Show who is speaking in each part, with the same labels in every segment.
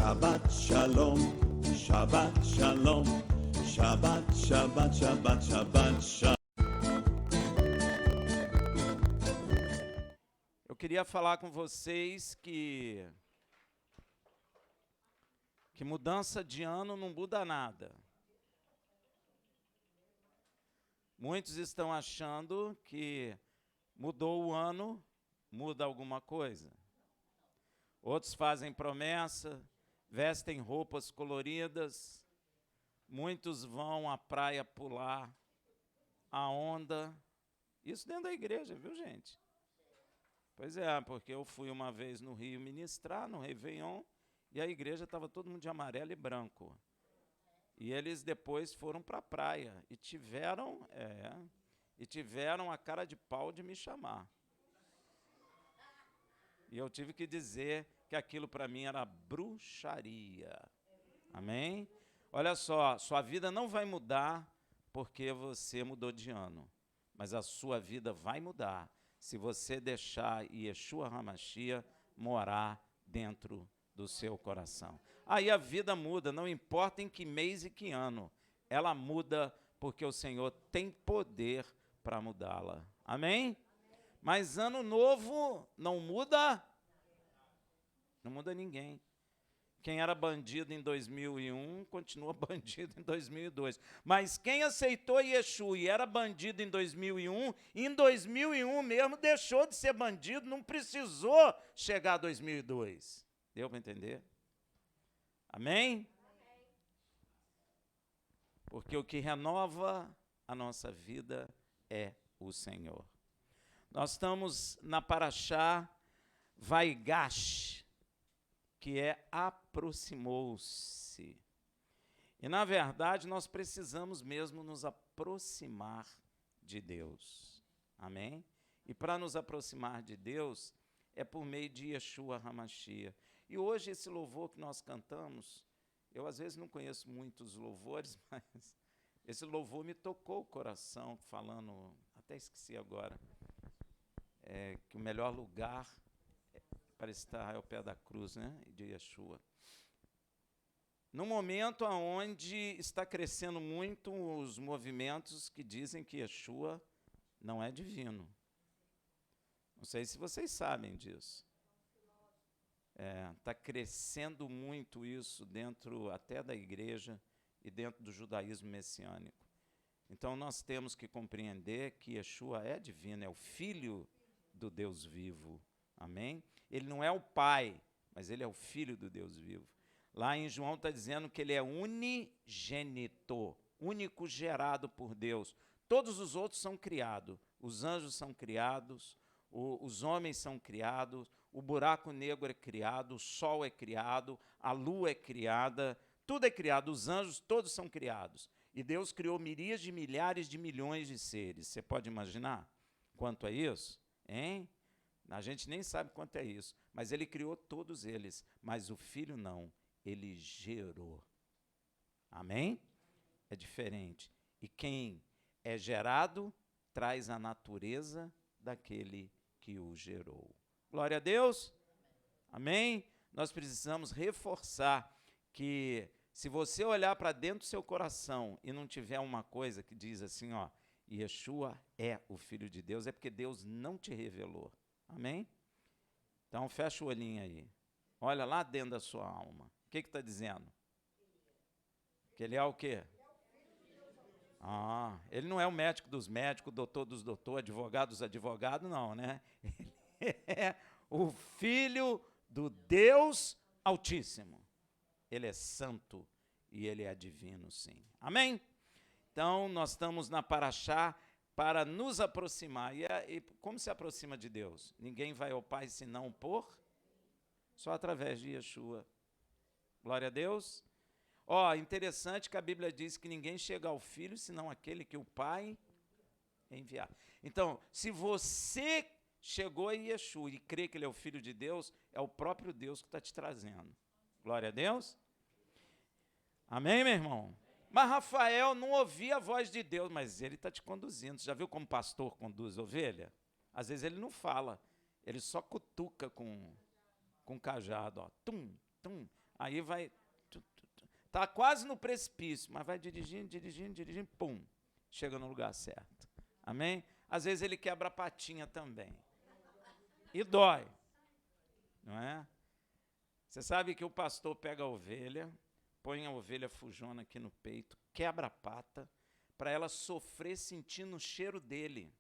Speaker 1: Shabbat Shalom, Shabbat Shalom, Shabbat, Shabbat, Shabbat, Shabbat Shalom.
Speaker 2: Eu queria falar com vocês que mudança de ano não muda nada. Muitos estão achando que mudou o ano, muda alguma coisa. Outros fazem promessa, vestem roupas coloridas, muitos vão à praia pular a onda. Isso dentro da igreja, viu, gente? Pois é, porque eu fui uma vez no Rio ministrar, no Réveillon, e a igreja estava todo mundo de amarelo e branco. E eles depois foram para a praia e tiveram a cara de pau de me chamar. E eu tive que dizer que aquilo para mim era bruxaria. Amém? Olha só, sua vida não vai mudar porque você mudou de ano, mas a sua vida vai mudar se você deixar Yeshua HaMashiach morar dentro do seu coração. Aí a vida muda, não importa em que mês e que ano, ela muda porque o Senhor tem poder para mudá-la. Amém? Mas ano novo não muda? Não muda ninguém. Quem era bandido em 2001, continua bandido em 2002. Mas quem aceitou Yeshua e era bandido em 2001, em 2001 mesmo deixou de ser bandido, não precisou chegar a 2002. Deu para entender? Amém? Porque o que renova a nossa vida é o Senhor. Nós estamos na Parashá Vaigash, que é aproximou-se. E, na verdade, nós precisamos mesmo nos aproximar de Deus. Amém? E para nos aproximar de Deus, é por meio de Yeshua HaMashiach. E hoje esse louvor que nós cantamos, eu às vezes não conheço muitos louvores, mas esse louvor me tocou o coração, falando, até esqueci agora, que o melhor lugar para estar é ao pé da cruz, né, de Yeshua. No momento onde está crescendo muito os movimentos que dizem que Yeshua não é divino. Não sei se vocês sabem disso. Está crescendo muito isso dentro até da igreja e dentro do judaísmo messiânico. Então nós temos que compreender que Yeshua é divino, é o Filho do Deus vivo. Amém? Ele não é o Pai, mas ele é o Filho do Deus vivo. Lá em João está dizendo que ele é unigênito, único gerado por Deus. Todos os outros são criados. Os anjos são criados, os homens são criados, o buraco negro é criado, o sol é criado, a lua é criada, tudo é criado, os anjos todos são criados. E Deus criou miríades de milhares de milhões de seres. Você pode imaginar quanto é isso? Hein? A gente nem sabe quanto é isso, mas ele criou todos eles, mas o Filho não, ele gerou. Amém? É diferente. E quem é gerado traz a natureza daquele que o gerou. Glória a Deus. Amém? Nós precisamos reforçar que se você olhar para dentro do seu coração e não tiver uma coisa que diz assim, ó, Yeshua é o Filho de Deus, é porque Deus não te revelou. Amém? Então fecha o olhinho aí. Olha lá dentro da sua alma. O que está dizendo? Que ele é o quê? Ele não é o médico dos médicos, o doutor dos doutores, advogado dos advogados, não, né? Ele é o Filho do Deus Altíssimo. Ele é santo e ele é divino, sim. Amém? Então, nós estamos na Parashá para nos aproximar. E como se aproxima de Deus? Ninguém vai ao Pai senão só através de Yeshua. Glória a Deus. Interessante que a Bíblia diz que ninguém chega ao Filho senão aquele que o Pai enviar. Então, se você chegou a Yeshua e crê que ele é o Filho de Deus, é o próprio Deus que está te trazendo. Glória a Deus. Amém, meu irmão? Mas Rafael não ouvia a voz de Deus, mas ele está te conduzindo. Você já viu como pastor conduz ovelha? Às vezes ele não fala, ele só cutuca com cajado, ó. Tum, tum. Aí vai, está quase no precipício, mas vai dirigindo, dirigindo, dirigindo, pum, chega no lugar certo. Amém? Às vezes ele quebra a patinha também. E dói, não é? Você sabe que o pastor pega a ovelha, põe a ovelha fujona aqui no peito, quebra a pata, para ela sofrer sentindo o cheiro dele.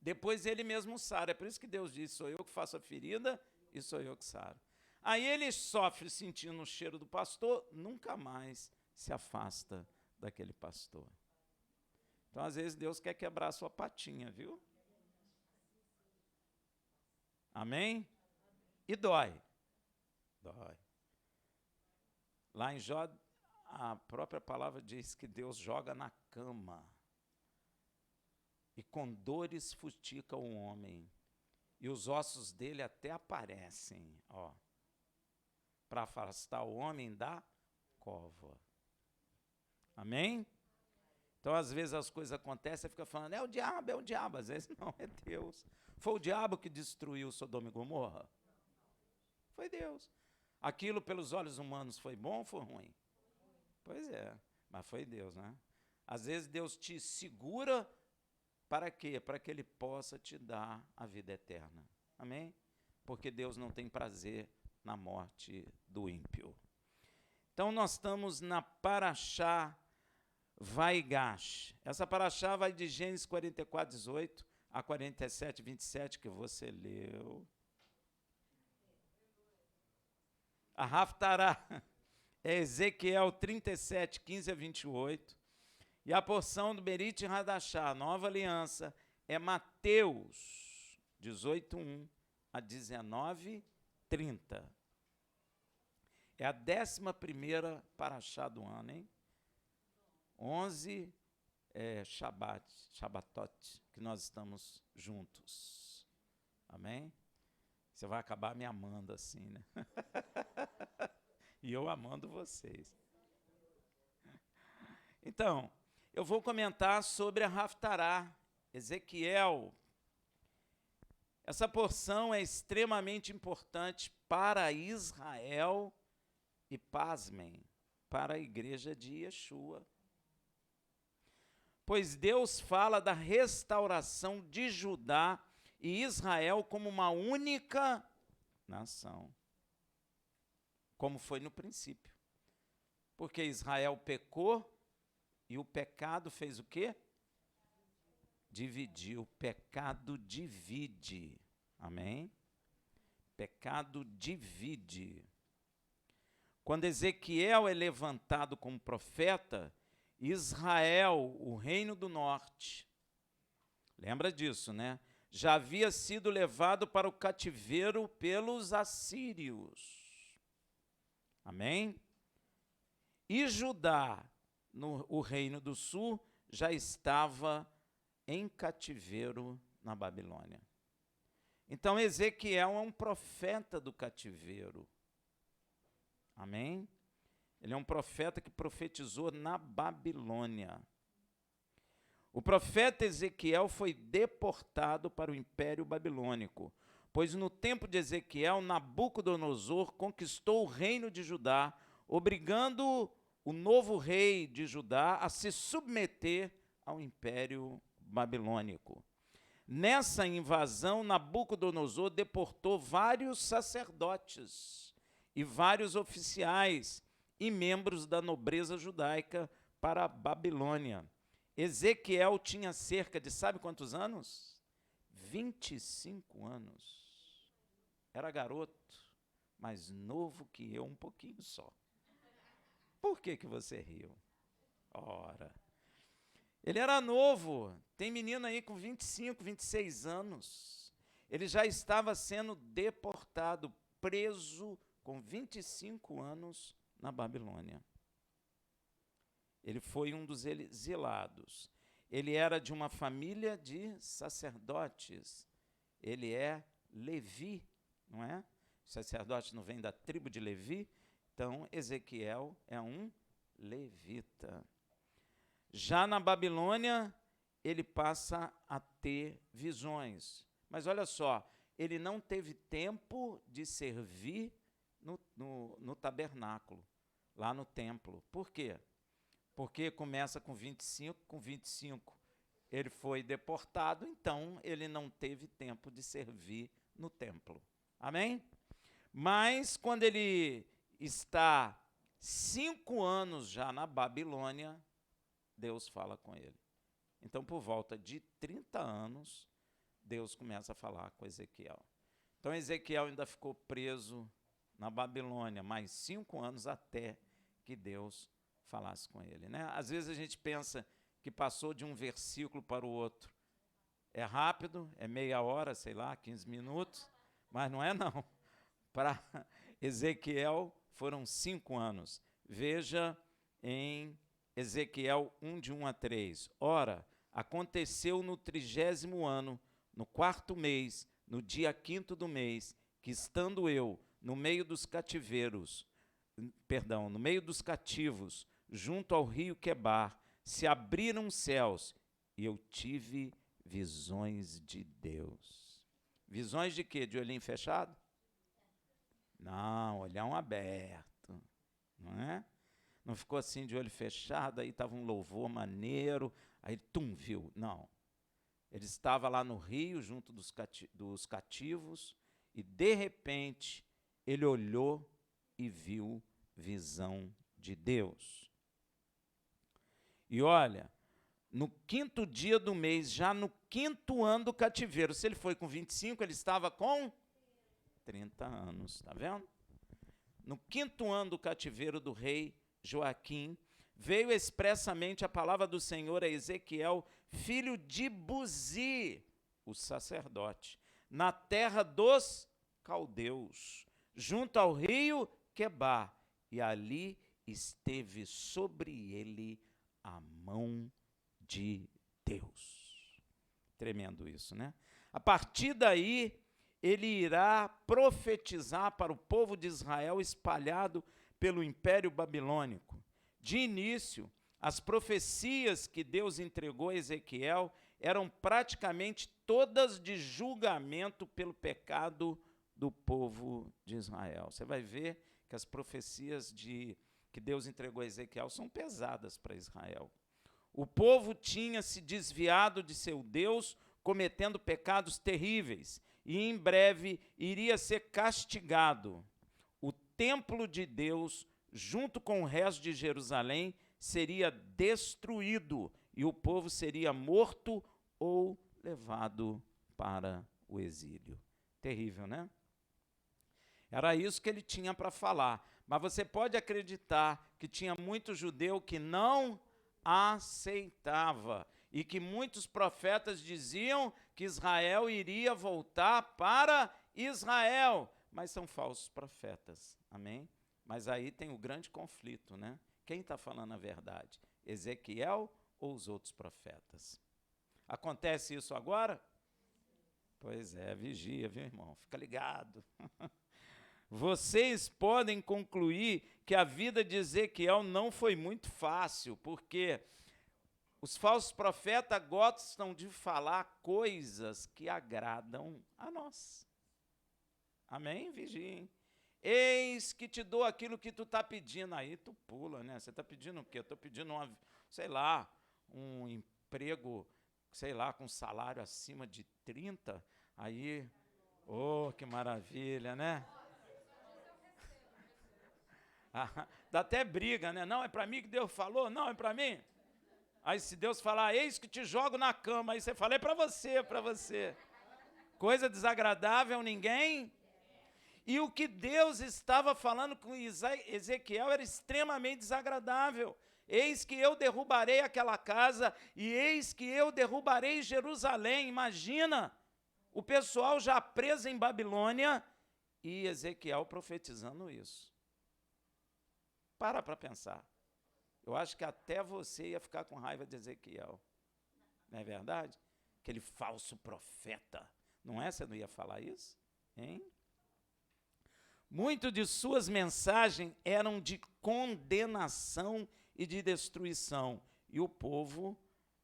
Speaker 2: Depois ele mesmo sara. É por isso que Deus diz, sou eu que faço a ferida e sou eu que saro. Aí ele sofre sentindo o cheiro do pastor, nunca mais se afasta daquele pastor. Então, às vezes, Deus quer quebrar a sua patinha, viu? Amém? E dói. Dói. Lá em Jó, a própria palavra diz que Deus joga na cama e com dores futica o homem, e os ossos dele até aparecem, ó, para afastar o homem da cova. Amém? Então, às vezes as coisas acontecem, você fica falando, é o diabo, às vezes não, é Deus. Foi o diabo que destruiu Sodoma e Gomorra? Foi Deus. Aquilo pelos olhos humanos foi bom ou foi ruim? Pois é, mas foi Deus, né? Às vezes Deus te segura para quê? Para que Ele possa te dar a vida eterna. Amém? Porque Deus não tem prazer na morte do ímpio. Então nós estamos na Parashá Vaigash. Essa Parashá vai de Gênesis 44, 18 a 47, 27, que você leu. A Haftará é Ezequiel 37, 15 a 28. E a porção do Berit Hadashá, Nova Aliança, é Mateus 18, 1 a 19, 30. É a 11ª Parashá do ano, hein? 11 Shabatot, que nós estamos juntos. Amém? Você vai acabar me amando assim, né? E eu amando vocês. Então, eu vou comentar sobre a Haftará, Ezequiel. Essa porção é extremamente importante para Israel e, pasmem, para a igreja de Yeshua. Pois Deus fala da restauração de Judá e Israel como uma única nação, como foi no princípio. Porque Israel pecou e o pecado fez o quê? Dividiu. O pecado divide. Amém? Pecado divide. Quando Ezequiel é levantado como profeta, Israel, o reino do norte, lembra disso, né? Já havia sido levado para o cativeiro pelos assírios. Amém? E Judá, o reino do sul, já estava em cativeiro na Babilônia. Então, Ezequiel é um profeta do cativeiro. Amém? Ele é um profeta que profetizou na Babilônia. O profeta Ezequiel foi deportado para o Império Babilônico, pois no tempo de Ezequiel, Nabucodonosor conquistou o reino de Judá, obrigando o novo rei de Judá a se submeter ao Império Babilônico. Nessa invasão, Nabucodonosor deportou vários sacerdotes e vários oficiais e membros da nobreza judaica para a Babilônia. Ezequiel tinha cerca de, sabe quantos anos? 25 anos. Era garoto, mais novo que eu um pouquinho só. Por que você riu? Ora, ele era novo, tem menino aí com 25, 26 anos. Ele já estava sendo deportado, preso com 25 anos na Babilônia. Ele foi um dos exilados. Ele era de uma família de sacerdotes. Ele é Levi, não é? O sacerdote não vem da tribo de Levi? Então, Ezequiel é um levita. Já na Babilônia, ele passa a ter visões. Mas olha só, ele não teve tempo de servir no tabernáculo, lá no templo. Por quê? Porque começa com 25 ele foi deportado, então ele não teve tempo de servir no templo. Amém? Mas quando ele está 5 anos já na Babilônia, Deus fala com ele. Então, por volta de 30 anos, Deus começa a falar com Ezequiel. Então, Ezequiel ainda ficou preso na Babilônia, mais 5 anos até que Deus falasse com ele, né? Às vezes a gente pensa que passou de um versículo para o outro. É rápido, é meia hora, sei lá, 15 minutos, mas não é não. Para Ezequiel foram 5 anos. Veja em Ezequiel 1, de 1 a 3. Ora, aconteceu no 30º ano, no 4º mês, no dia 5º do mês, que estando eu no meio dos cativeiros, no meio dos cativos, junto ao rio Quebar, se abriram os céus e eu tive visões de Deus. Visões de quê? De olhinho fechado? Não, olhão aberto, não é? Não ficou assim de olho fechado, aí estava um louvor maneiro, aí viu. Não. Ele estava lá no rio, junto dos cativos, e de repente ele olhou e viu visão de Deus. E olha, no 5º dia do mês, já no 5º ano do cativeiro, se ele foi com 25, ele estava com 30 anos, está vendo? No 5º ano do cativeiro do rei Joaquim, veio expressamente a palavra do Senhor a Ezequiel, filho de Buzi, o sacerdote, na terra dos caldeus, junto ao rio Quebar, e ali esteve sobre ele a mão de Deus. Tremendo isso, né? A partir daí, ele irá profetizar para o povo de Israel espalhado pelo Império Babilônico. De início, as profecias que Deus entregou a Ezequiel eram praticamente todas de julgamento pelo pecado do povo de Israel. Você vai ver que as profecias que Deus entregou a Ezequiel são pesadas para Israel. O povo tinha se desviado de seu Deus, cometendo pecados terríveis, e em breve iria ser castigado. O templo de Deus, junto com o resto de Jerusalém, seria destruído, e o povo seria morto ou levado para o exílio. Terrível, né? Era isso que ele tinha para falar. Mas você pode acreditar que tinha muito judeu que não aceitava e que muitos profetas diziam que Israel iria voltar para Israel, mas são falsos profetas, amém? Mas aí tem o grande conflito, né? Quem está falando a verdade? Ezequiel ou os outros profetas? Acontece isso agora? Pois é, vigia, viu, irmão? Fica ligado. Vocês podem concluir que a vida de Ezequiel não foi muito fácil, porque os falsos profetas gostam de falar coisas que agradam a nós. Amém? Vigiem. Eis que te dou aquilo que tu está pedindo. Aí tu pula, né? Você está pedindo o quê? Eu estou pedindo, um emprego, com salário acima de 30. Aí, que maravilha, né? Dá até briga, né? Não, é para mim que Deus falou? Não, é para mim? Aí se Deus falar, eis que te jogo na cama, aí você fala, é para você. Coisa desagradável, ninguém. E o que Deus estava falando com Ezequiel era extremamente desagradável. Eis que eu derrubarei aquela casa, e eis que eu derrubarei Jerusalém. Imagina, o pessoal já preso em Babilônia, e Ezequiel profetizando isso. Para pensar. Eu acho que até você ia ficar com raiva de Ezequiel. Não é verdade? Aquele falso profeta. Não é? Você não ia falar isso? Hein? Muito de suas mensagens eram de condenação e de destruição. E o povo,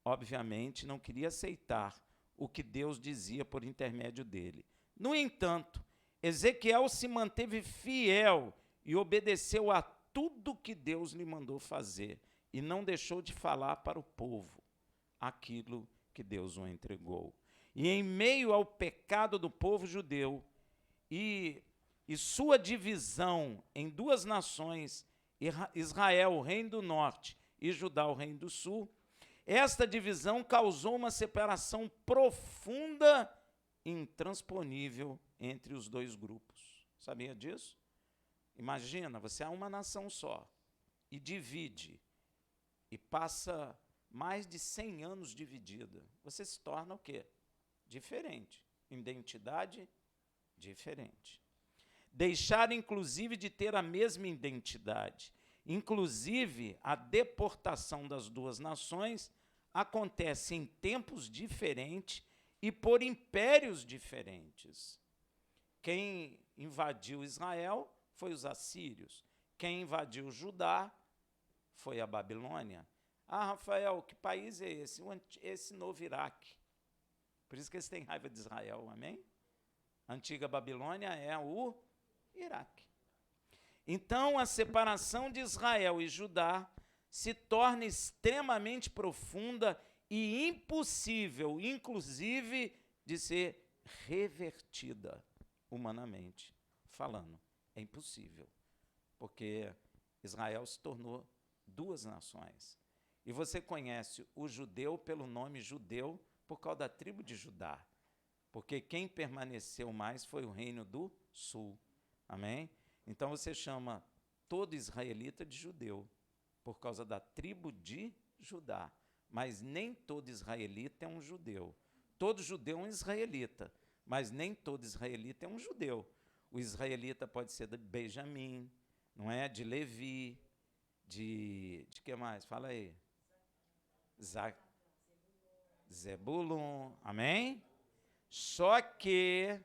Speaker 2: obviamente, não queria aceitar o que Deus dizia por intermédio dele. No entanto, Ezequiel se manteve fiel e obedeceu a tudo que Deus lhe mandou fazer, e não deixou de falar para o povo aquilo que Deus o entregou. E em meio ao pecado do povo judeu e sua divisão em duas nações, Israel, o reino do norte, e Judá, o reino do sul, esta divisão causou uma separação profunda e intransponível entre os dois grupos. Sabia disso? Imagina, você é uma nação só e divide, e passa mais de 100 anos dividida. Você se torna o quê? Diferente. Identidade diferente. Deixar, inclusive, de ter a mesma identidade. Inclusive, a deportação das duas nações acontece em tempos diferentes e por impérios diferentes. Quem invadiu Israel foi os assírios. Quem invadiu Judá foi a Babilônia. Ah, Rafael, que país é esse? Esse novo Iraque. Por isso que eles têm raiva de Israel, amém? A antiga Babilônia é o Iraque. Então, a separação de Israel e Judá se torna extremamente profunda e impossível, inclusive, de ser revertida humanamente falando. É impossível, porque Israel se tornou duas nações. E você conhece o judeu pelo nome judeu por causa da tribo de Judá, porque quem permaneceu mais foi o reino do sul. Amém? Então você chama todo israelita de judeu, por causa da tribo de Judá. Mas nem todo israelita é um judeu. Todo judeu é um israelita, mas nem todo israelita é um judeu. O israelita pode ser de Benjamim, não é? De Levi, de que mais? Fala aí. Zebulon, amém? Só que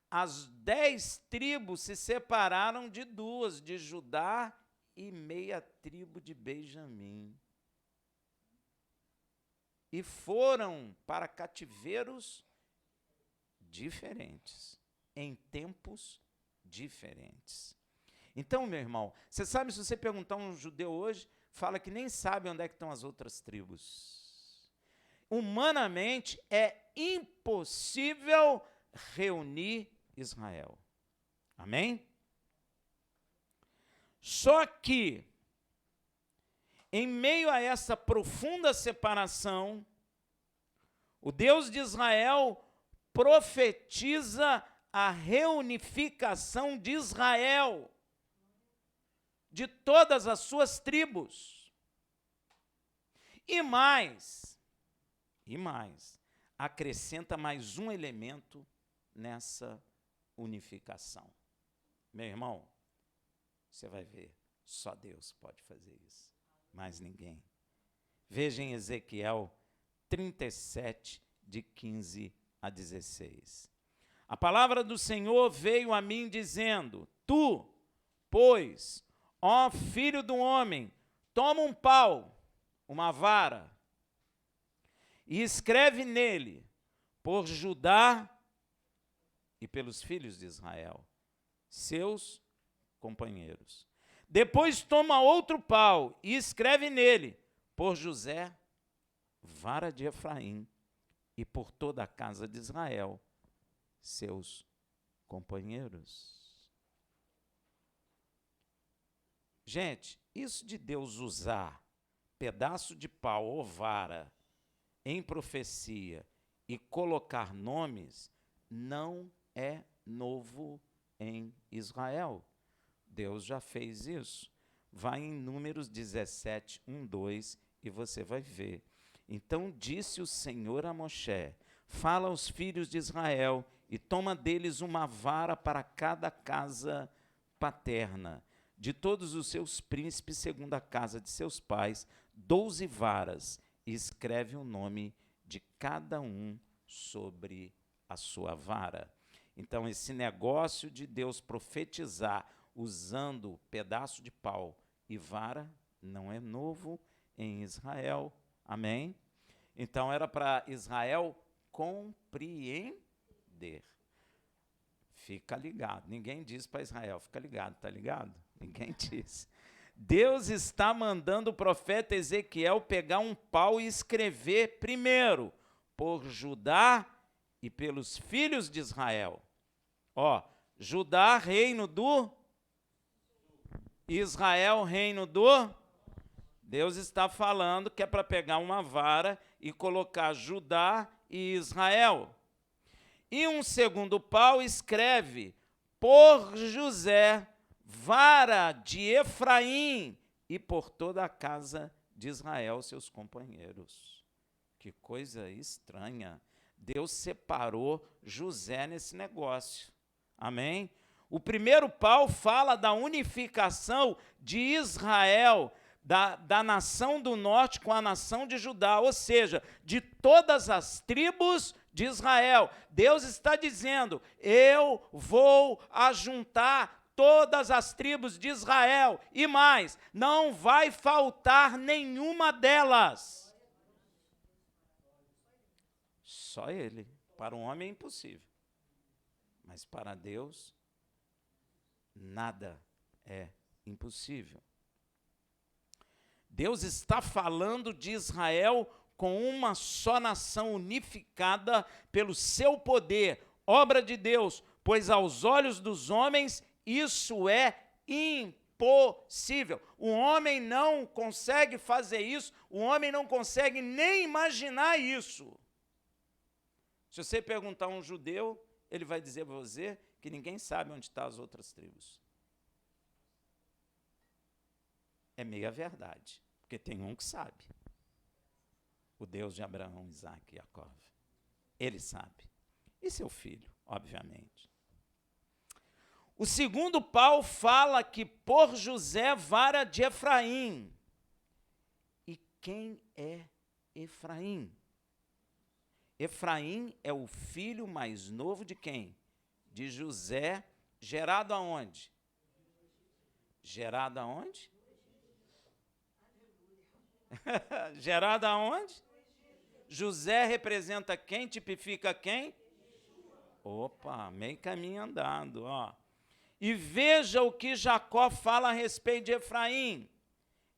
Speaker 2: as 10 tribos se separaram de duas, de Judá e meia tribo de Benjamim. E foram para cativeiros diferentes, em tempos diferentes. Então, meu irmão, você sabe, se você perguntar a um judeu hoje, fala que nem sabe onde é que estão as outras tribos. Humanamente, é impossível reunir Israel. Amém? Só que, em meio a essa profunda separação, o Deus de Israel profetiza a reunificação de Israel, de todas as suas tribos. E mais, acrescenta mais um elemento nessa unificação. Meu irmão, você vai ver, só Deus pode fazer isso, mais ninguém. Veja em Ezequiel 37, de 15 a 16. A palavra do Senhor veio a mim dizendo: Tu, pois, ó filho do homem, toma um pau, uma vara, e escreve nele, por Judá e pelos filhos de Israel, seus companheiros. Depois toma outro pau e escreve nele, por José, vara de Efraim, e por toda a casa de Israel, seus companheiros. Gente, isso de Deus usar pedaço de pau ou vara em profecia e colocar nomes, não é novo em Israel. Deus já fez isso. Vai em Números 17, 1, 2, e você vai ver. Então disse o Senhor a Moshe: fala aos filhos de Israel, e toma deles uma vara para cada casa paterna, de todos os seus príncipes segundo a casa de seus pais, 12 varas, e escreve o nome de cada um sobre a sua vara. Então, esse negócio de Deus profetizar usando pedaço de pau e vara não é novo em Israel. Amém? Então, era para Israel compreender. Fica ligado. Ninguém diz para Israel, fica ligado, tá ligado? Ninguém diz. Deus está mandando o profeta Ezequiel pegar um pau e escrever primeiro por Judá e pelos filhos de Israel. Ó, Judá, reino do Israel, reino do. Deus está falando que é para pegar uma vara e colocar Judá e Israel. E um segundo pau escreve por José, vara de Efraim, e por toda a casa de Israel, seus companheiros. Que coisa estranha. Deus separou José nesse negócio. Amém? O primeiro pau fala da unificação de Israel, da nação do norte com a nação de Judá, ou seja, de todas as tribos de Israel. Deus está dizendo, eu vou ajuntar todas as tribos de Israel, e mais, não vai faltar nenhuma delas. Só ele. Para o homem é impossível. Mas para Deus, nada é impossível. Deus está falando de Israel com uma só nação unificada pelo seu poder, obra de Deus, pois aos olhos dos homens isso é impossível. O homem não consegue fazer isso, o homem não consegue nem imaginar isso. Se você perguntar a um judeu, ele vai dizer para você que ninguém sabe onde estão as outras tribos. É meia verdade, porque tem um que sabe. O Deus de Abraão, Isaque e Jacó. Ele sabe. E seu filho, obviamente. O segundo pau fala que por José, vara de Efraim. E quem é Efraim? Efraim é o filho mais novo de quem? De José, gerado aonde? Gerado aonde? Gerado aonde? José representa quem? Tipifica quem? Opa, meio caminho andado, ó. E veja o que Jacó fala a respeito de Efraim.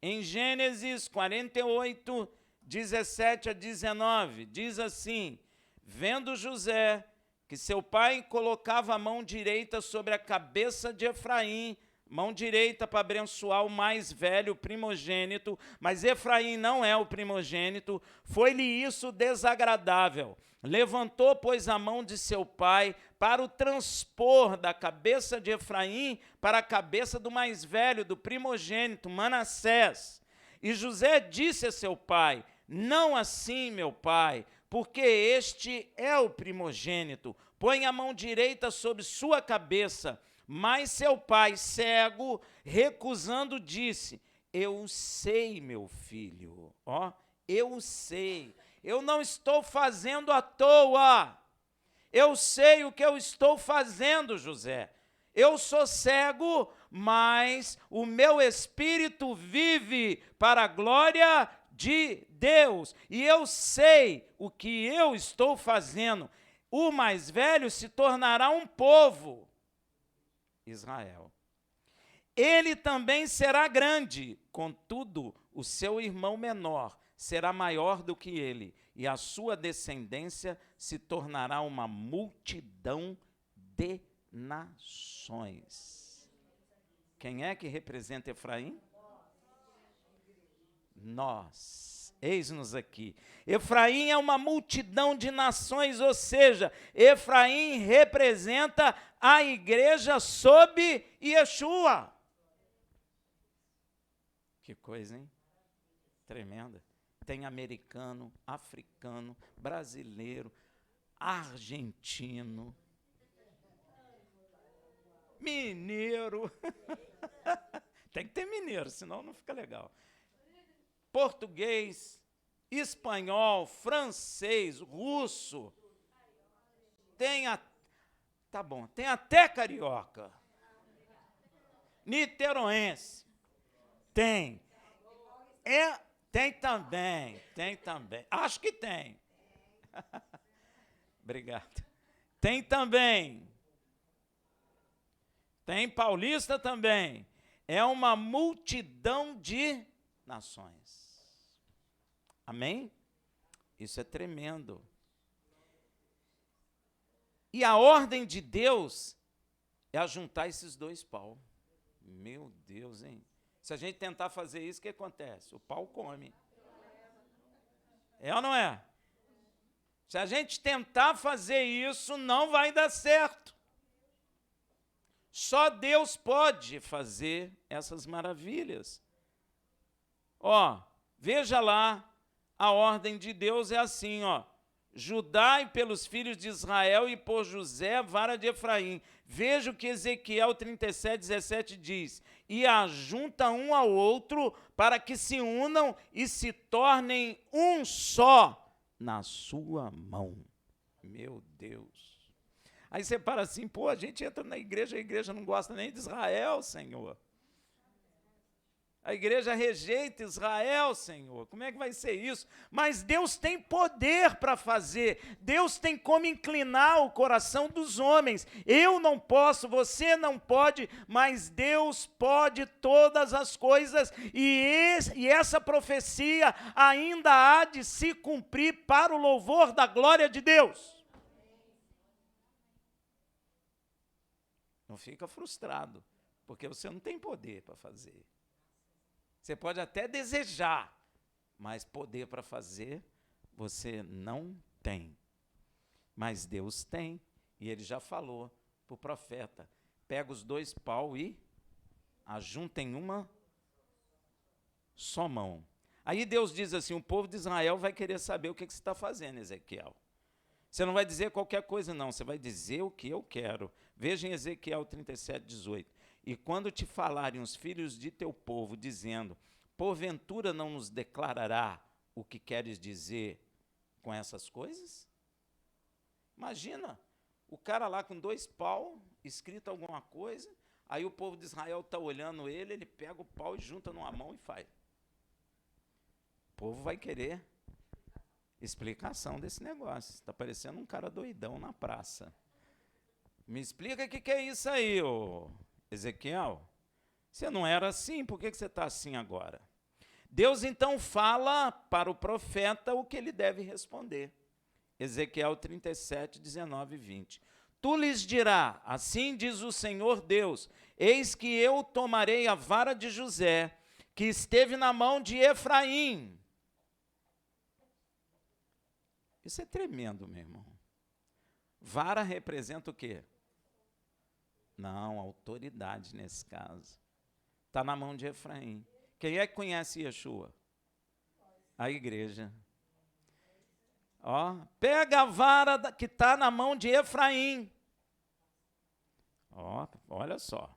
Speaker 2: Em Gênesis 48, 17 a 19, diz assim, vendo José que seu pai colocava a mão direita sobre a cabeça de Efraim, mão direita para abençoar o mais velho, o primogênito, mas Efraim não é o primogênito, foi-lhe isso desagradável. Levantou, pois, a mão de seu pai para o transpor da cabeça de Efraim para a cabeça do mais velho, do primogênito, Manassés. E José disse a seu pai, não assim, meu pai, porque este é o primogênito. Põe a mão direita sobre sua cabeça. Mas seu pai, cego, recusando, disse, eu sei, meu filho, ó, eu sei. Eu não estou fazendo à toa. Eu sei o que eu estou fazendo, José. Eu sou cego, mas o meu espírito vive para a glória de Deus. E eu sei o que eu estou fazendo. O mais velho se tornará um povo, Israel. Ele também será grande, contudo, o seu irmão menor será maior do que ele, e a sua descendência se tornará uma multidão de nações. Quem é que representa Efraim? Nós. Eis-nos aqui. Efraim é uma multidão de nações, ou seja, Efraim representa a igreja sob Yeshua. Que coisa, hein? Tremenda. Tem americano, africano, brasileiro, argentino, mineiro. Tem que ter mineiro, senão não fica legal. Português, espanhol, francês, russo. Tem até carioca. Niteroense. Tem também. Acho que tem. Obrigado. Tem também Tem paulista também. É uma multidão de nações. Amém? Isso é tremendo. E a ordem de Deus é ajuntar esses dois paus. Meu Deus, hein? Se a gente tentar fazer isso, o que acontece? O pau come. É ou não é? Se a gente tentar fazer isso, não vai dar certo. Só Deus pode fazer essas maravilhas. Ó, veja lá, a ordem de Deus é assim, ó. Judá e pelos filhos de Israel e por José, vara de Efraim. Veja o que Ezequiel 37:17 diz. E ajunta um ao outro para que se unam e se tornem um só na sua mão. Meu Deus. Aí você para assim, pô, a gente entra na igreja, a igreja não gosta nem de Israel, Senhor. A igreja rejeita Israel, Senhor. Como é que vai ser isso? Mas Deus tem poder para fazer. Deus tem como inclinar o coração dos homens. Eu não posso, você não pode, mas Deus pode todas as coisas. E essa profecia ainda há de se cumprir para o louvor da glória de Deus. Não fica frustrado, porque você não tem poder para fazer. Você pode até desejar, mas poder para fazer você não tem. Mas Deus tem, e Ele já falou para o profeta, pega os dois paus e ajunta em uma só mão. Aí Deus diz assim, o povo de Israel vai querer saber o que você está fazendo, Ezequiel. Você não vai dizer qualquer coisa não, você vai dizer o que eu quero. Veja em Ezequiel 37:18. E quando te falarem os filhos de teu povo, dizendo, porventura não nos declarará o que queres dizer com essas coisas? Imagina, o cara lá com dois paus, escrito alguma coisa, aí o povo de Israel está olhando ele, ele pega o pau e junta numa mão e faz. O povo vai querer explicação desse negócio. Está parecendo um cara doidão na praça. Me explica o que é isso aí, ô Ezequiel. Você não era assim, por que você está assim agora? Deus então fala para o profeta o que ele deve responder. Ezequiel 37:19-20. Tu lhes dirá, assim diz o Senhor Deus, eis que eu tomarei a vara de José, que esteve na mão de Efraim. Isso é tremendo, meu irmão. Vara representa o quê? Não, autoridade nesse caso. Está na mão de Efraim. Quem é que conhece Yeshua? A igreja. Ó, pega a vara que está na mão de Efraim. Ó, olha só.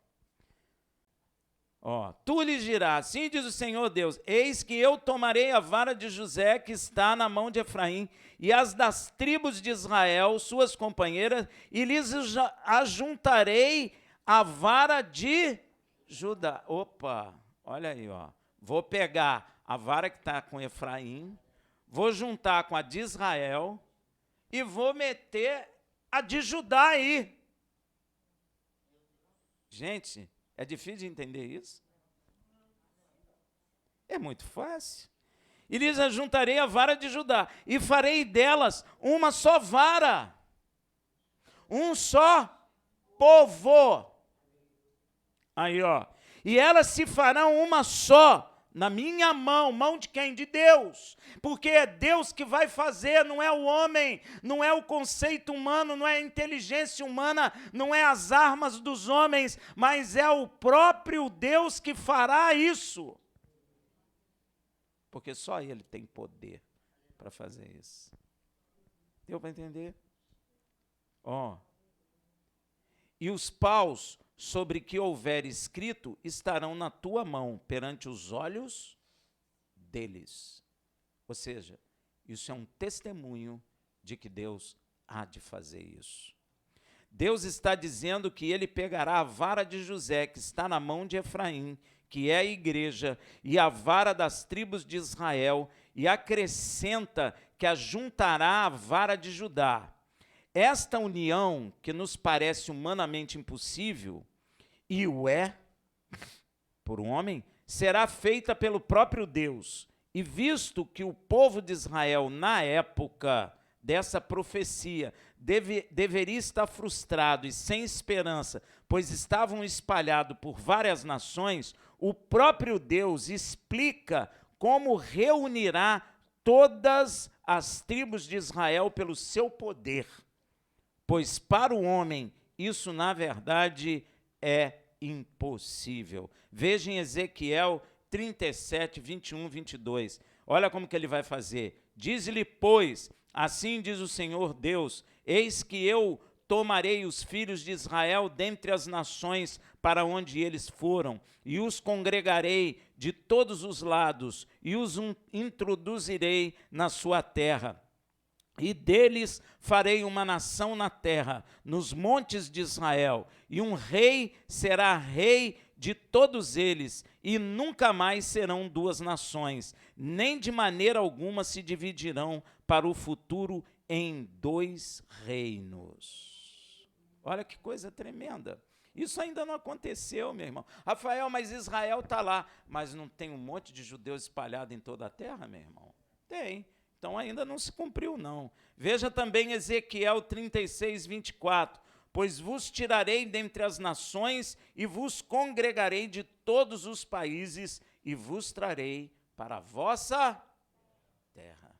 Speaker 2: Ó, tu lhes dirás, assim diz o Senhor Deus, eis que eu tomarei a vara de José que está na mão de Efraim e as das tribos de Israel, suas companheiras, e lhes ajuntarei a vara de Judá. Opa, olha aí, ó. Vou pegar a vara que está com Efraim, vou juntar com a de Israel e vou meter a de Judá aí. Gente, é difícil de entender isso? É muito fácil. E lhes ajuntarei a vara de Judá, e farei delas uma só vara, um só povo. Aí, ó. E elas se farão uma só, na minha mão. Mão de quem? De Deus. Porque é Deus que vai fazer, não é o homem, não é o conceito humano, não é a inteligência humana, não é as armas dos homens, mas é o próprio Deus que fará isso. Porque só Ele tem poder para fazer isso. Deu para entender? Ó. E os paus sobre que houver escrito estarão na tua mão, perante os olhos deles. Ou seja, isso é um testemunho de que Deus há de fazer isso. Deus está dizendo que Ele pegará a vara de José, que está na mão de Efraim, que é a igreja, e a vara das tribos de Israel, e acrescenta que ajuntará a vara de Judá. Esta união, que nos parece humanamente impossível, e o é por um homem, será feita pelo próprio Deus. E visto que o povo de Israel, na época dessa profecia, deveria estar frustrado e sem esperança, pois estavam espalhados por várias nações, o próprio Deus explica como reunirá todas as tribos de Israel pelo seu poder. Pois para o homem isso, na verdade, é impossível. Veja em Ezequiel 37, 21, 22. Olha como que ele vai fazer. Diz-lhe, pois, assim diz o Senhor Deus, eis que eu tomarei os filhos de Israel dentre as nações para onde eles foram, e os congregarei de todos os lados, e os introduzirei na sua terra. E deles farei uma nação na terra, nos montes de Israel, e um rei será rei de todos eles, e nunca mais serão duas nações, nem de maneira alguma se dividirão para o futuro em dois reinos. Olha que coisa tremenda. Isso ainda não aconteceu, meu irmão. Rafael, mas Israel está lá. Mas não tem um monte de judeus espalhados em toda a terra, meu irmão? Tem. Então ainda não se cumpriu, não. Veja também Ezequiel 36, 24. Pois vos tirarei dentre as nações e vos congregarei de todos os países e vos trarei para a vossa terra.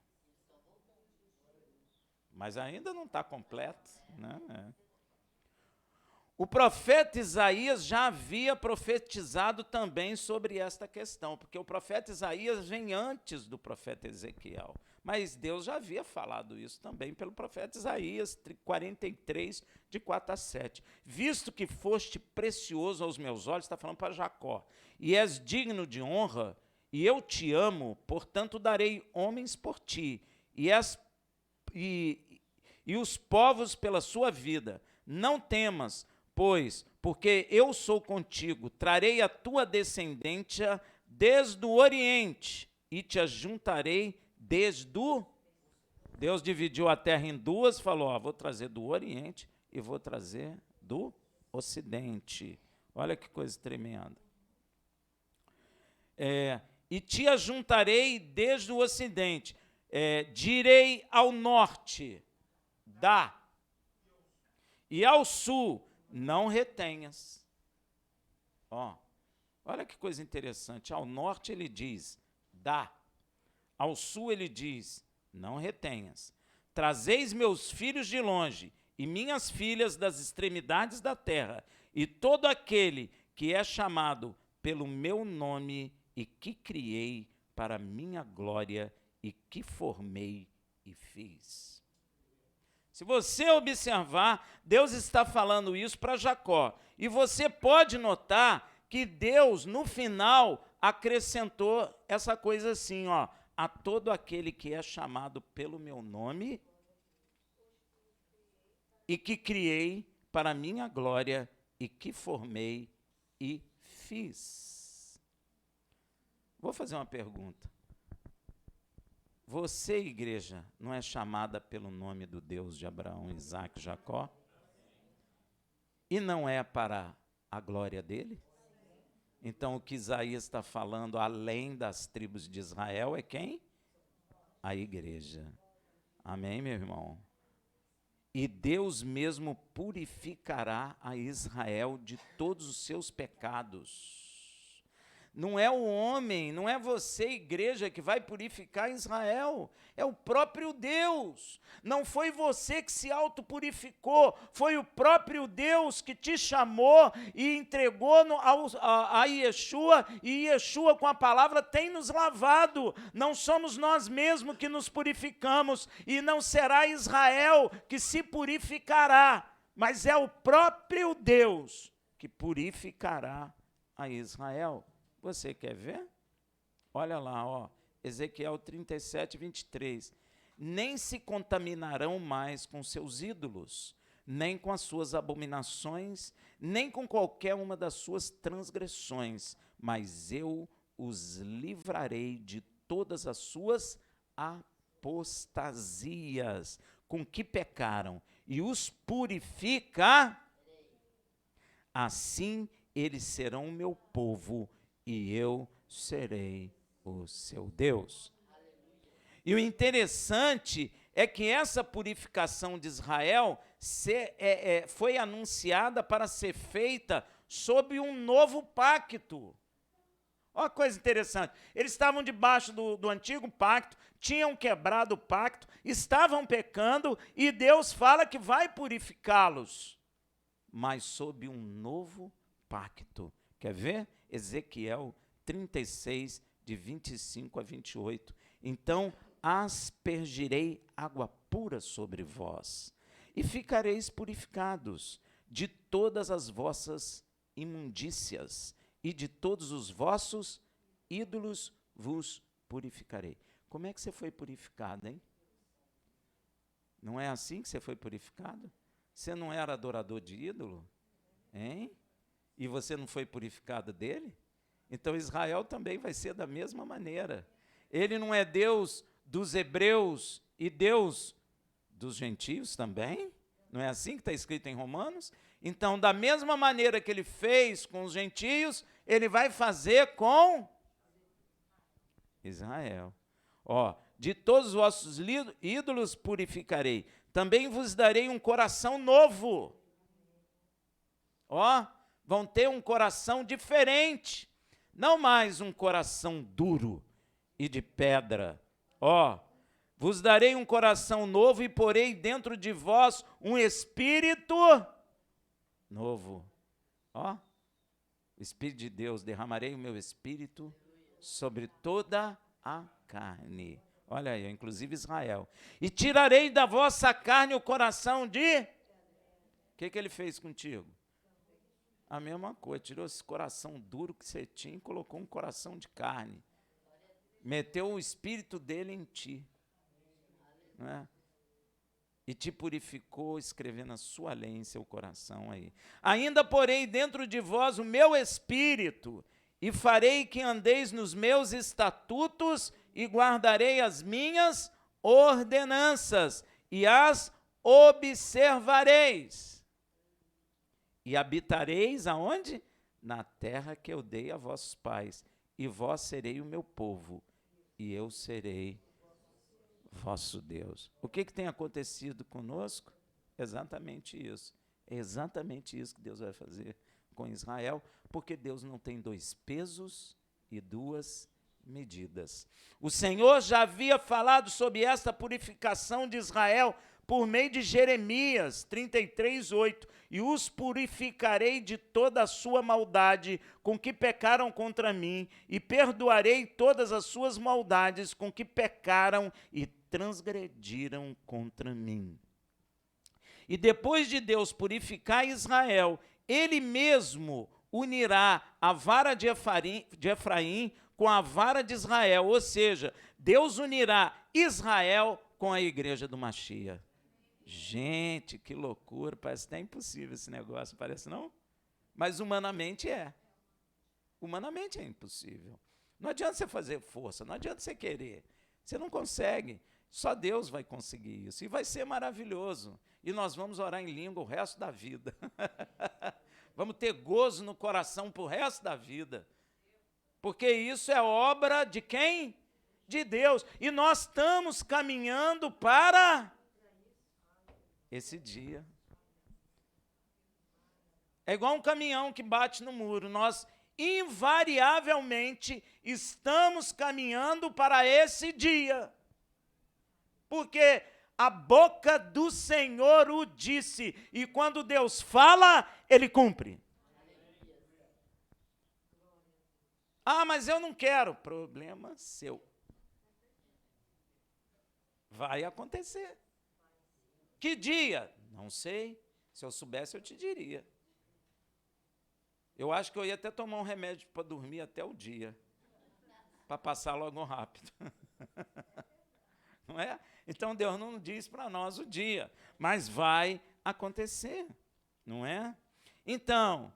Speaker 2: Mas ainda não está completo, né? O profeta Isaías já havia profetizado também sobre esta questão, porque o profeta Isaías vem antes do profeta Ezequiel. Mas Deus já havia falado isso também pelo profeta Isaías 43, de 4 a 7. Visto que foste precioso aos meus olhos, está falando para Jacó, e és digno de honra, e eu te amo, portanto darei homens por ti, e os povos pela sua vida. Não temas, pois, porque eu sou contigo, trarei a tua descendência desde o Oriente, e te ajuntarei desde o... Deus dividiu a terra em duas, falou, vou trazer do Oriente e vou trazer do Ocidente. Olha que coisa tremenda. E te ajuntarei desde o Ocidente, direi ao norte, dá, e ao sul, não retenhas. Olha que coisa interessante. Ao norte ele diz, dá. Ao sul ele diz, não retenhas. Trazeis meus filhos de longe e minhas filhas das extremidades da terra, e todo aquele que é chamado pelo meu nome e que criei para minha glória e que formei e fiz. Se você observar, Deus está falando isso para Jacó. E você pode notar que Deus, no final, acrescentou essa coisa assim, a todo aquele que é chamado pelo meu nome e que criei para a minha glória e que formei e fiz. Vou fazer uma pergunta. Você, igreja, não é chamada pelo nome do Deus de Abraão, Isaac e Jacó? E não é para a glória dele? Então, o que Isaías está falando, além das tribos de Israel, é quem? A igreja. Amém, meu irmão? E Deus mesmo purificará a Israel de todos os seus pecados. Não é o homem, não é você, igreja, que vai purificar Israel. É o próprio Deus. Não foi você que se autopurificou, foi o próprio Deus que te chamou e entregou a Yeshua, e Yeshua com a palavra tem nos lavado. Não somos nós mesmos que nos purificamos, e não será Israel que se purificará, mas é o próprio Deus que purificará a Israel. Você quer ver? Olha lá, Ezequiel 37, 23. Nem se contaminarão mais com seus ídolos, nem com as suas abominações, nem com qualquer uma das suas transgressões, mas eu os livrarei de todas as suas apostasias com que pecaram, e os purifica. Assim eles serão o meu povo e eu serei o seu Deus. E o interessante é que essa purificação de Israel foi anunciada para ser feita sob um novo pacto. Olha que coisa interessante. Eles estavam debaixo do antigo pacto, tinham quebrado o pacto, estavam pecando, e Deus fala que vai purificá-los, mas sob um novo pacto. Quer ver? Ezequiel 36, de 25 a 28. Então aspergirei água pura sobre vós, e ficareis purificados de todas as vossas imundícias, e de todos os vossos ídolos vos purificarei. Como é que você foi purificado, hein? Não é assim que você foi purificado? Você não era adorador de ídolo? Hein? E você não foi purificado dele? Então Israel também vai ser da mesma maneira. Ele não é Deus dos hebreus e Deus dos gentios também? Não é assim que está escrito em Romanos? Então, da mesma maneira que ele fez com os gentios, ele vai fazer com Israel. Ó, de todos os vossos ídolos purificarei. Também vos darei um coração novo. Ó, vão ter um coração diferente. Não mais um coração duro e de pedra. Ó, vos darei um coração novo e porei dentro de vós um espírito novo. Ó, o Espírito de Deus, derramarei o meu espírito sobre toda a carne. Olha aí, inclusive Israel. E tirarei da vossa carne o coração de... O que ele fez contigo? A mesma coisa, tirou esse coração duro que você tinha e colocou um coração de carne. Meteu o espírito dele em ti. Não é? E te purificou, escrevendo a sua lei em seu coração aí. Ainda porei dentro de vós o meu espírito, e farei que andeis nos meus estatutos, e guardarei as minhas ordenanças, e as observareis. E habitareis aonde? Na terra que eu dei a vossos pais, e vós serei o meu povo, e eu serei vosso Deus. O que tem acontecido conosco? Exatamente isso. É exatamente isso que Deus vai fazer com Israel, porque Deus não tem dois pesos e duas medidas. O Senhor já havia falado sobre esta purificação de Israel por meio de Jeremias 33:8, e os purificarei de toda a sua maldade com que pecaram contra mim, e perdoarei todas as suas maldades com que pecaram e transgrediram contra mim. E depois de Deus purificar Israel, ele mesmo unirá a vara de Efraim com a vara de Israel, ou seja, Deus unirá Israel com a igreja do Mashiach. Gente, que loucura, parece até impossível esse negócio, parece não? Mas humanamente é. Humanamente é impossível. Não adianta você fazer força, não adianta você querer. Você não consegue. Só Deus vai conseguir isso. E vai ser maravilhoso. E nós vamos orar em língua o resto da vida. Vamos ter gozo no coração para o resto da vida. Porque isso é obra de quem? De Deus. E nós estamos caminhando para esse dia. É igual um caminhão que bate no muro. Nós invariavelmente estamos caminhando para esse dia. Porque a boca do Senhor o disse, e quando Deus fala, ele cumpre. Ah, mas eu não quero. Problema seu. Vai acontecer. Que dia? Não sei. Se eu soubesse, eu te diria. Eu acho que eu ia até tomar um remédio para dormir até o dia, para passar logo rápido. Não é? Então Deus não diz para nós o dia, mas vai acontecer, não é? Então,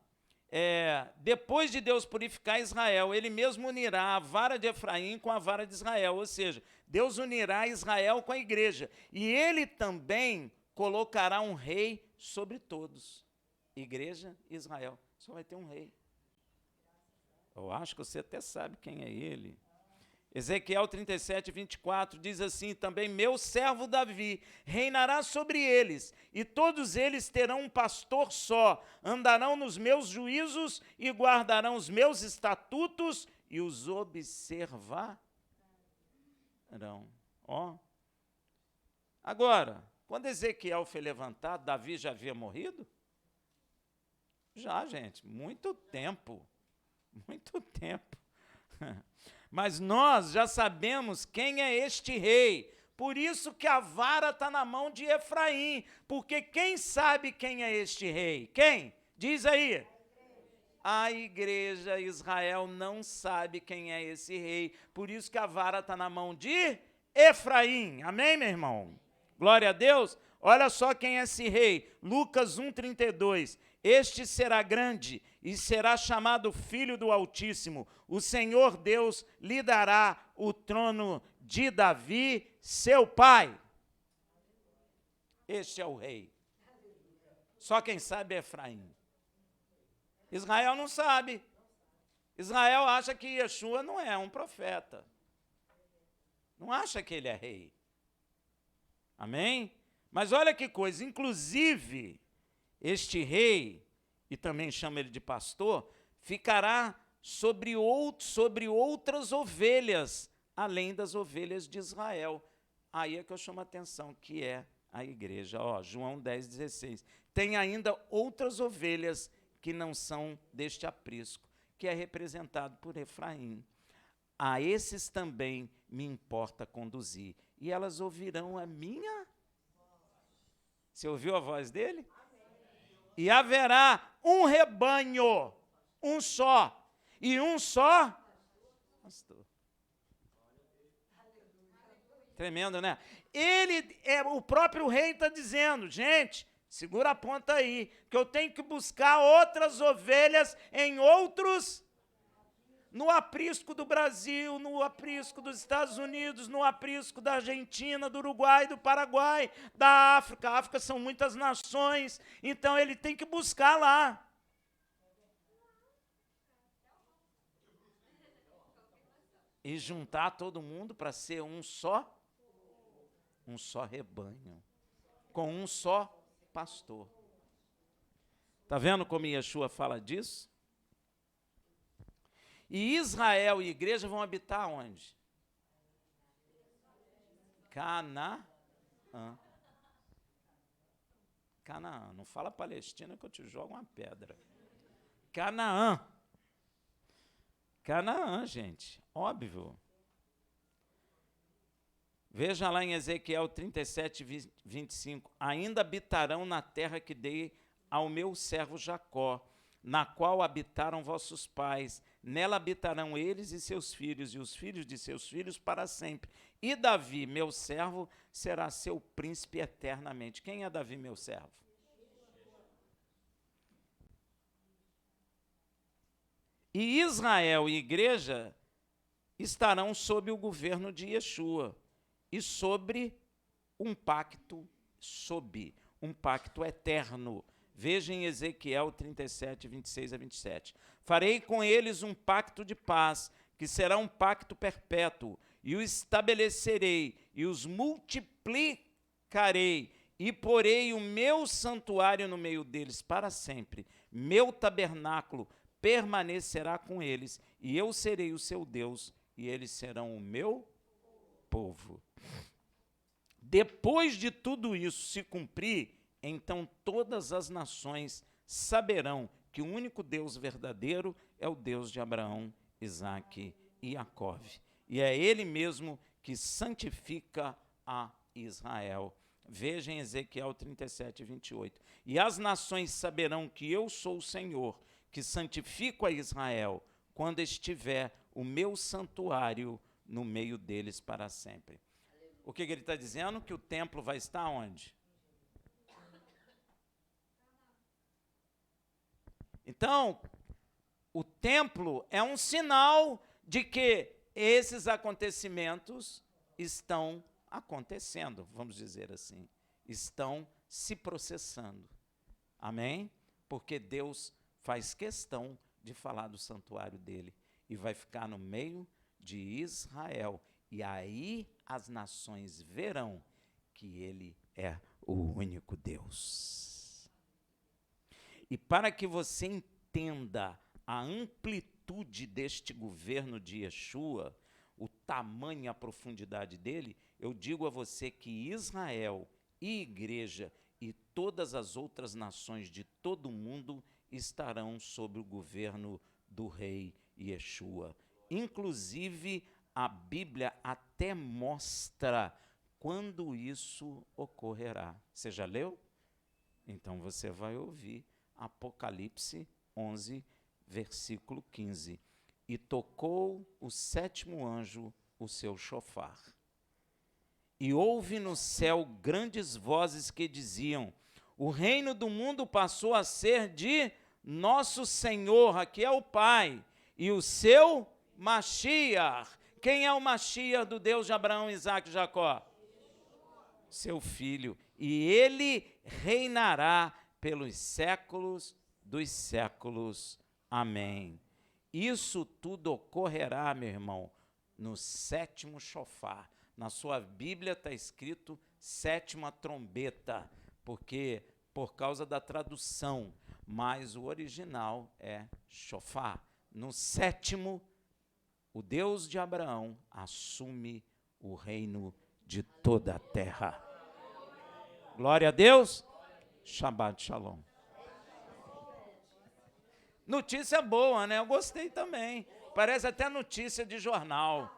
Speaker 2: depois de Deus purificar Israel, ele mesmo unirá a vara de Efraim com a vara de Israel, ou seja, Deus unirá Israel com a igreja, e ele também colocará um rei sobre todos. Igreja e Israel, só vai ter um rei. Eu acho que você até sabe quem é ele. Ezequiel 37, 24 diz assim também: meu servo Davi reinará sobre eles, e todos eles terão um pastor só, andarão nos meus juízos e guardarão os meus estatutos e os observarão. Ó. Agora, quando Ezequiel foi levantado, Davi já havia morrido? Já, gente, muito tempo. Muito tempo. Mas nós já sabemos quem é este rei. Por isso que a vara está na mão de Efraim. Porque quem sabe quem é este rei? Quem? Diz aí. A igreja Israel não sabe quem é esse rei. Por isso que a vara está na mão de Efraim. Amém, meu irmão? Glória a Deus. Olha só quem é esse rei. Lucas 1,32. Este será grande e será chamado Filho do Altíssimo. O Senhor Deus lhe dará o trono de Davi, seu pai. Este é o rei. Só quem sabe é Efraim. Israel não sabe. Israel acha que Yeshua não é um profeta. Não acha que ele é rei. Amém? Mas olha que coisa, inclusive, este rei, e também chama ele de pastor, ficará sobre outras ovelhas, além das ovelhas de Israel. Aí é que eu chamo a atenção, que é a igreja. Ó, João 10,16. Tem ainda outras ovelhas que não são deste aprisco, que é representado por Efraim. A esses também me importa conduzir, e elas ouvirão a minha. Você ouviu a voz dele? E haverá um rebanho, um só, e um só pastor. Tremendo, né? O próprio rei está dizendo, gente, segura a ponta aí, que eu tenho que buscar outras ovelhas em outros, no aprisco do Brasil, no aprisco dos Estados Unidos, no aprisco da Argentina, do Uruguai, do Paraguai, da África. A África são muitas nações, então ele tem que buscar lá. E juntar todo mundo para ser um só rebanho, com um só pastor. Está vendo como Yeshua fala disso? E Israel e igreja vão habitar onde? Canaã. Canaã. Não fala Palestina que eu te jogo uma pedra. Canaã. Canaã, gente. Óbvio. Veja lá em Ezequiel 37, 25. Ainda habitarão na terra que dei ao meu servo Jacó, na qual habitaram vossos pais. Nela habitarão eles e seus filhos, e os filhos de seus filhos para sempre. E Davi, meu servo, será seu príncipe eternamente. Quem é Davi, meu servo? E Israel e igreja estarão sob o governo de Yeshua e sobre um pacto eterno. Veja em Ezequiel 37, 26 a 27. Farei com eles um pacto de paz, que será um pacto perpétuo, e o estabelecerei, e os multiplicarei, e porei o meu santuário no meio deles para sempre. Meu tabernáculo permanecerá com eles, e eu serei o seu Deus, e eles serão o meu povo. Depois de tudo isso se cumprir, então todas as nações saberão que o único Deus verdadeiro é o Deus de Abraão, Isaque e Jacó. E é Ele mesmo que santifica a Israel. Veja em Ezequiel 37, 28. E as nações saberão que eu sou o Senhor, que santifico a Israel, quando estiver o meu santuário no meio deles para sempre. O que ele está dizendo? Que o templo vai estar onde? Então, o templo é um sinal de que esses acontecimentos estão acontecendo, vamos dizer assim, estão se processando. Amém? Porque Deus faz questão de falar do santuário dele. e vai ficar no meio de Israel. E aí as nações verão que ele é o único Deus. E para que você entenda a amplitude deste governo de Yeshua, o tamanho e a profundidade dele, eu digo a você que Israel e igreja e todas as outras nações de todo o mundo estarão sob o governo do rei Yeshua. Inclusive, a Bíblia até mostra quando isso ocorrerá. Você já leu? Então você vai ouvir Apocalipse 11, versículo 15. E tocou o 7º anjo o seu chofar. E houve no céu grandes vozes que diziam: o reino do mundo passou a ser de nosso Senhor, aqui é o Pai, e o seu Mashiach. Quem é o Mashiach do Deus de Abraão, Isaque e Jacó? Seu filho. E ele reinará pelos séculos dos séculos. Amém. Isso tudo ocorrerá, meu irmão, no 7º chofar. Na sua Bíblia está escrito 7ª trombeta, porque por causa da tradução, mas o original é chofar. No 7º, o Deus de Abraão assume o reino de toda a terra. Glória a Deus. Shabbat Shalom. Notícia boa, né? Eu gostei também. Parece até notícia de jornal.